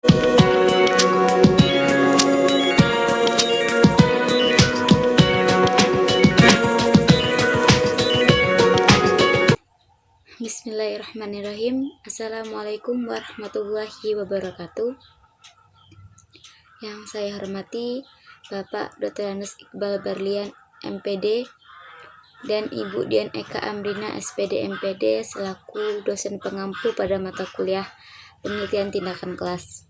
Bismillahirrahmanirrahim. Assalamualaikum warahmatullahi wabarakatuh. Yang saya hormati Bapak Dr. Andes Iqbal Barlian MPD dan Ibu Dian Eka Amrina SPD MPD selaku dosen pengampu pada mata kuliah penelitian tindakan kelas.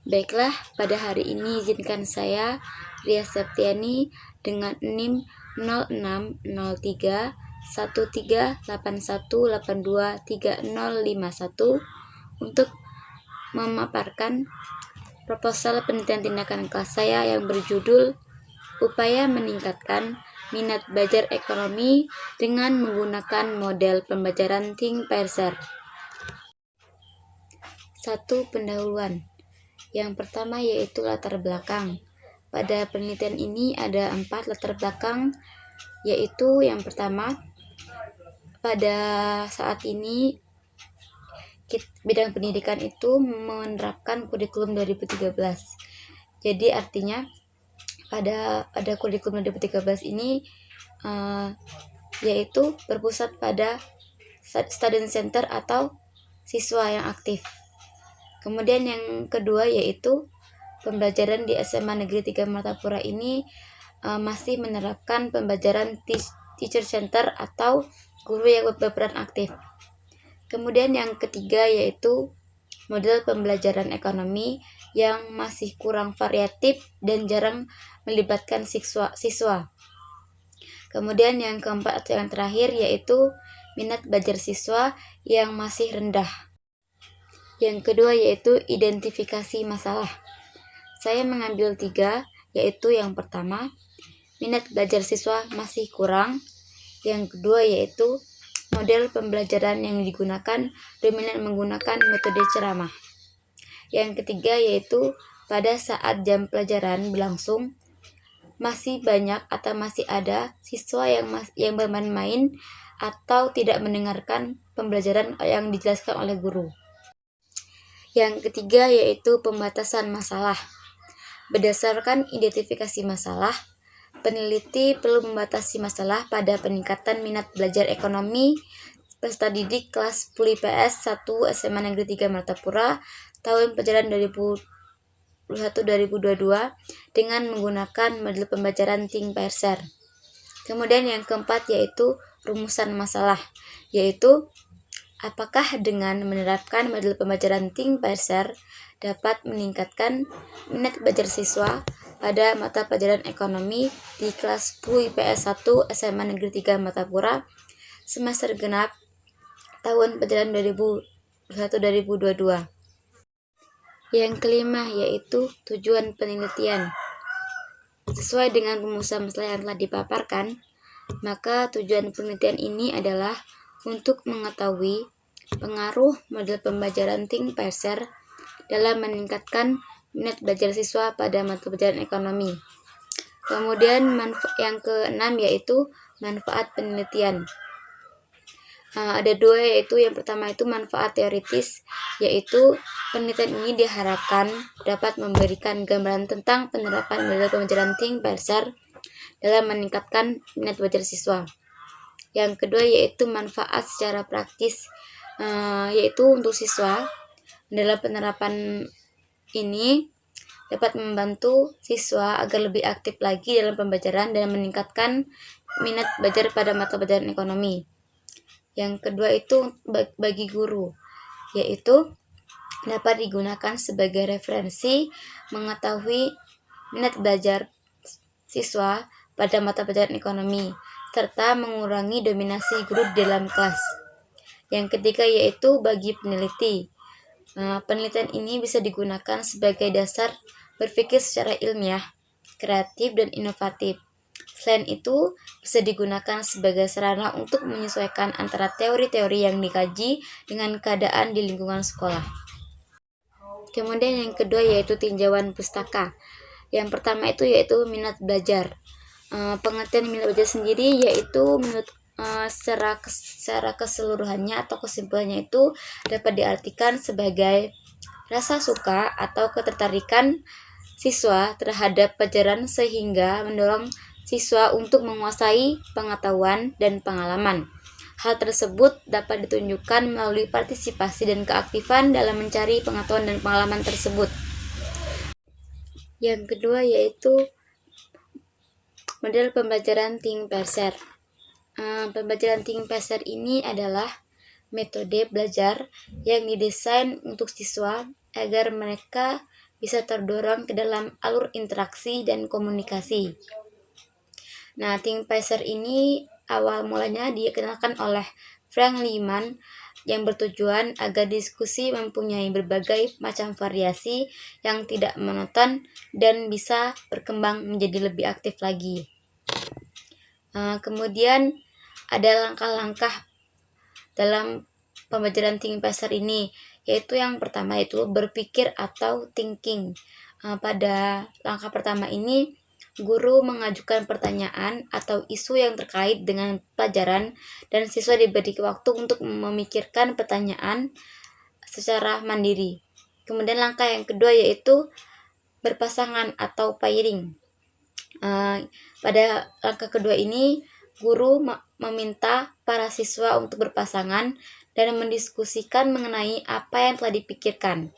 Baiklah, pada hari ini izinkan saya, Ria Septiani, dengan NIM 0603 1381823051 untuk memaparkan proposal penelitian tindakan kelas saya yang berjudul Upaya Meningkatkan Minat Belajar Ekonomi dengan Menggunakan Model Pembelajaran Think Parser. 1. Pendahuluan. Yang pertama yaitu latar belakang. Pada penelitian ini ada 4 latar belakang, yaitu yang pertama, pada saat ini bidang pendidikan itu menerapkan kurikulum 2013. Jadi artinya pada kurikulum 2013 ini yaitu berpusat pada student center atau siswa yang aktif. Kemudian yang kedua yaitu pembelajaran di SMA Negeri 3 Martapura ini masih menerapkan pembelajaran teacher center atau guru yang berperan aktif. Kemudian yang ketiga yaitu model pembelajaran ekonomi yang masih kurang variatif dan jarang melibatkan siswa. Kemudian yang keempat atau yang terakhir yaitu minat belajar siswa yang masih rendah. Yang kedua yaitu identifikasi masalah. Saya mengambil 3, yaitu yang pertama, minat belajar siswa masih kurang. Yang kedua yaitu model pembelajaran yang digunakan dominan menggunakan metode ceramah. Yang ketiga yaitu pada saat jam pelajaran berlangsung masih banyak atau masih ada siswa yang bermain-main atau tidak mendengarkan pembelajaran yang dijelaskan oleh guru. Yang ketiga yaitu pembatasan masalah. Berdasarkan identifikasi masalah, peneliti perlu membatasi masalah pada peningkatan minat belajar ekonomi peserta didik kelas 10 IPS 1 SMA Negeri 3 Martapura tahun pelajaran 2021-2022 dengan menggunakan model pembelajaran Think Parser. Kemudian yang keempat yaitu rumusan masalah, yaitu apakah dengan menerapkan model pembelajaran Think Parser dapat meningkatkan minat belajar siswa pada mata pelajaran ekonomi di kelas 10 IPS 1 SMA Negeri 3 Martapura semester genap tahun pelajaran 2021-2022. Yang kelima yaitu tujuan penelitian. Sesuai dengan rumusan masalah yang telah dipaparkan, maka tujuan penelitian ini adalah untuk mengetahui pengaruh model pembelajaran Think Parser dalam meningkatkan minat belajar siswa pada mata pelajaran ekonomi. Kemudian yang keenam yaitu manfaat penelitian. Ada 2, yaitu yang pertama itu manfaat teoritis, yaitu penelitian ini diharapkan dapat memberikan gambaran tentang penerapan model pembelajaran Think Parser dalam meningkatkan minat belajar siswa. Yang kedua yaitu manfaat secara praktis, yaitu untuk siswa dalam penerapan ini dapat membantu siswa agar lebih aktif lagi dalam pembelajaran dan meningkatkan minat belajar pada mata pelajaran ekonomi. Yang kedua itu bagi guru, yaitu dapat digunakan sebagai referensi mengetahui minat belajar siswa pada mata pelajaran ekonomi, serta mengurangi dominasi guru dalam kelas. Yang ketiga yaitu bagi peneliti. Penelitian ini bisa digunakan sebagai dasar berpikir secara ilmiah, kreatif, dan inovatif. Selain itu, bisa digunakan sebagai sarana untuk menyesuaikan antara teori-teori yang dikaji dengan keadaan di lingkungan sekolah. Kemudian yang kedua yaitu tinjauan pustaka. Yang pertama itu yaitu minat belajar. Pengertian minat belajar sendiri yaitu menurut secara keseluruhannya atau kesimpulannya itu dapat diartikan sebagai rasa suka atau ketertarikan siswa terhadap pelajaran sehingga mendorong siswa untuk menguasai pengetahuan dan pengalaman. Hal tersebut dapat ditunjukkan melalui partisipasi dan keaktifan dalam mencari pengetahuan dan pengalaman tersebut. Yang kedua yaitu model pembelajaran Think Parser. Pembelajaran Think Parser ini adalah metode belajar yang didesain untuk siswa agar mereka bisa terdorong ke dalam alur interaksi dan komunikasi. Nah, Think Parser ini awal mulanya dikenalkan oleh Frank Lehman yang bertujuan agar diskusi mempunyai berbagai macam variasi yang tidak monoton dan bisa berkembang menjadi lebih aktif lagi. Kemudian ada langkah-langkah dalam pembelajaran Think Parser ini, yaitu yang pertama itu berpikir atau thinking. Pada langkah pertama ini, guru mengajukan pertanyaan atau isu yang terkait dengan pelajaran dan siswa diberi waktu untuk memikirkan pertanyaan secara mandiri. Kemudian langkah yang kedua yaitu berpasangan atau pairing. Pada langkah kedua ini, guru meminta para siswa untuk berpasangan dan mendiskusikan mengenai apa yang telah dipikirkan.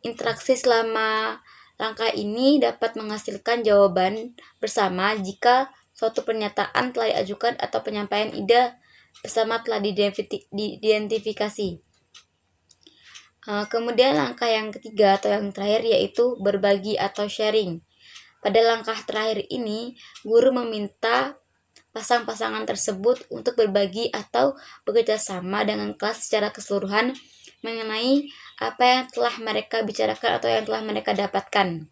Interaksi selama langkah ini dapat menghasilkan jawaban bersama jika suatu pernyataan telah diajukan atau penyampaian ide bersama telah diidentifikasi. Kemudian langkah yang ketiga atau yang terakhir yaitu berbagi atau sharing. Pada langkah terakhir ini, guru meminta pasang-pasangan tersebut untuk berbagi atau bekerja sama dengan kelas secara keseluruhan mengenai apa yang telah mereka bicarakan atau yang telah mereka dapatkan.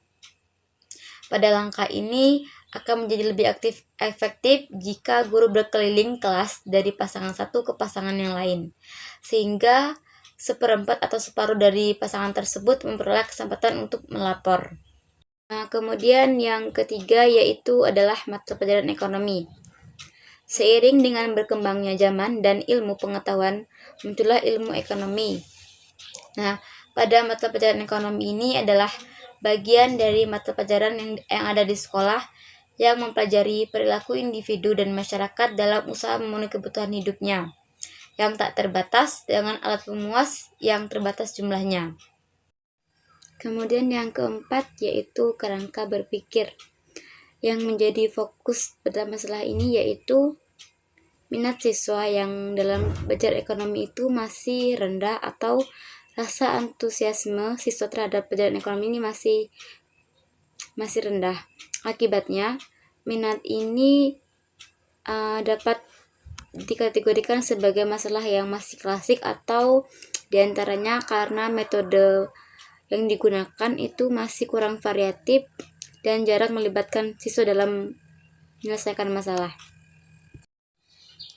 Pada langkah ini akan menjadi lebih efektif jika guru berkeliling kelas dari pasangan satu ke pasangan yang lain, sehingga seperempat atau separuh dari pasangan tersebut memperoleh kesempatan untuk melapor. Kemudian yang ketiga yaitu adalah mata pelajaran ekonomi. Seiring dengan berkembangnya zaman dan ilmu pengetahuan, muncullah ilmu ekonomi. Nah, pada mata pelajaran ekonomi ini adalah bagian dari mata pelajaran yang ada di sekolah yang mempelajari perilaku individu dan masyarakat dalam usaha memenuhi kebutuhan hidupnya, yang tak terbatas dengan alat pemuas yang terbatas jumlahnya. Kemudian yang keempat yaitu kerangka berpikir. Yang menjadi fokus pada masalah ini yaitu minat siswa yang dalam belajar ekonomi itu masih rendah atau rasa antusiasme siswa terhadap pelajaran ekonomi ini masih rendah. Akibatnya, minat ini dapat dikategorikan sebagai masalah yang masih klasik atau diantaranya karena metode yang digunakan itu masih kurang variatif dan jarang melibatkan siswa dalam menyelesaikan masalah.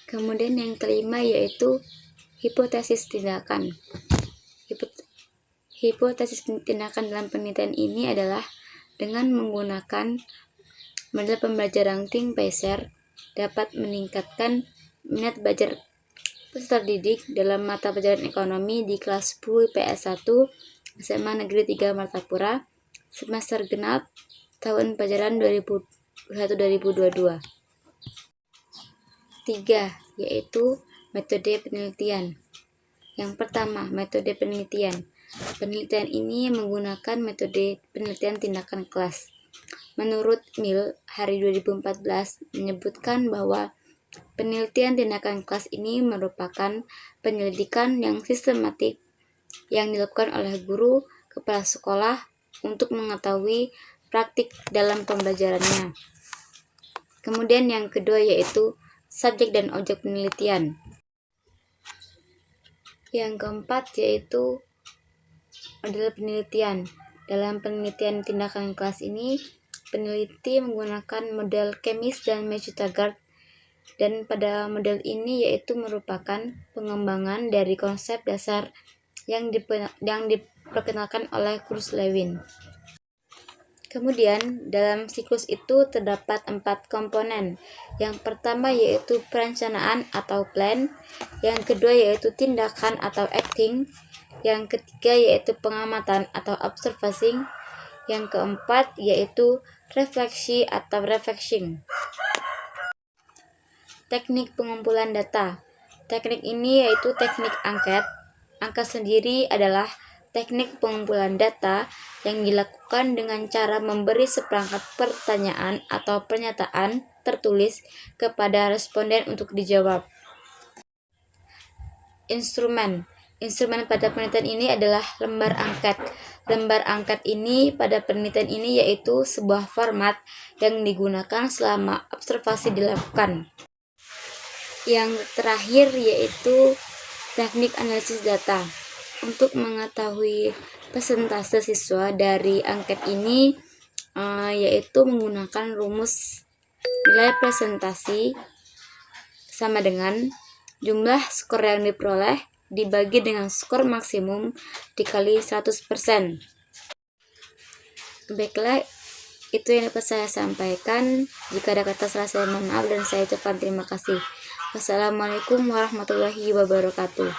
Kemudian yang kelima yaitu hipotesis tindakan. Hipotesis tindakan dalam penelitian ini adalah dengan menggunakan model pembelajaran Think Parser dapat meningkatkan minat belajar peserta didik dalam mata pelajaran ekonomi di kelas 10 IPS 1 SMA Negeri 3 Martapura semester genap tahun pelajaran 2021-2022. 3. Yaitu metode penelitian. Yang pertama, metode penelitian. Penelitian ini menggunakan metode penelitian tindakan kelas. Menurut Mill, hari 2014 menyebutkan bahwa penelitian tindakan kelas ini merupakan penyelidikan yang sistematik yang dilakukan oleh guru kepala sekolah untuk mengetahui praktik dalam pembelajarannya. Kemudian yang kedua yaitu subjek dan objek penelitian. Yang keempat yaitu model penelitian. Dalam penelitian tindakan kelas ini, peneliti menggunakan model Kemis dan Matthew-Taggart, dan pada model ini yaitu merupakan pengembangan dari konsep dasar yang diperkenalkan oleh Kurzlewin. Kemudian, dalam siklus itu terdapat 4 komponen. Yang pertama yaitu perencanaan atau plan, yang kedua yaitu tindakan atau acting, Yang ketiga yaitu pengamatan atau observing. Yang keempat yaitu refleksi atau reflection. Teknik pengumpulan data. Teknik ini yaitu teknik angket. Angket sendiri adalah teknik pengumpulan data yang dilakukan dengan cara memberi seperangkat pertanyaan atau pernyataan tertulis kepada responden untuk dijawab. Instrumen pada penelitian ini adalah lembar angket. Lembar angket ini pada penelitian ini yaitu sebuah format yang digunakan selama observasi dilakukan. Yang terakhir yaitu teknik analisis data. Untuk mengetahui persentase siswa dari angket ini yaitu menggunakan rumus nilai presentasi sama dengan jumlah skor yang diperoleh dibagi dengan skor maksimum dikali 100%. Baiklah, itu yang dapat saya sampaikan. Jika ada kata salah saya mohon maaf dan saya ucapkan terima kasih. Wassalamualaikum warahmatullahi wabarakatuh.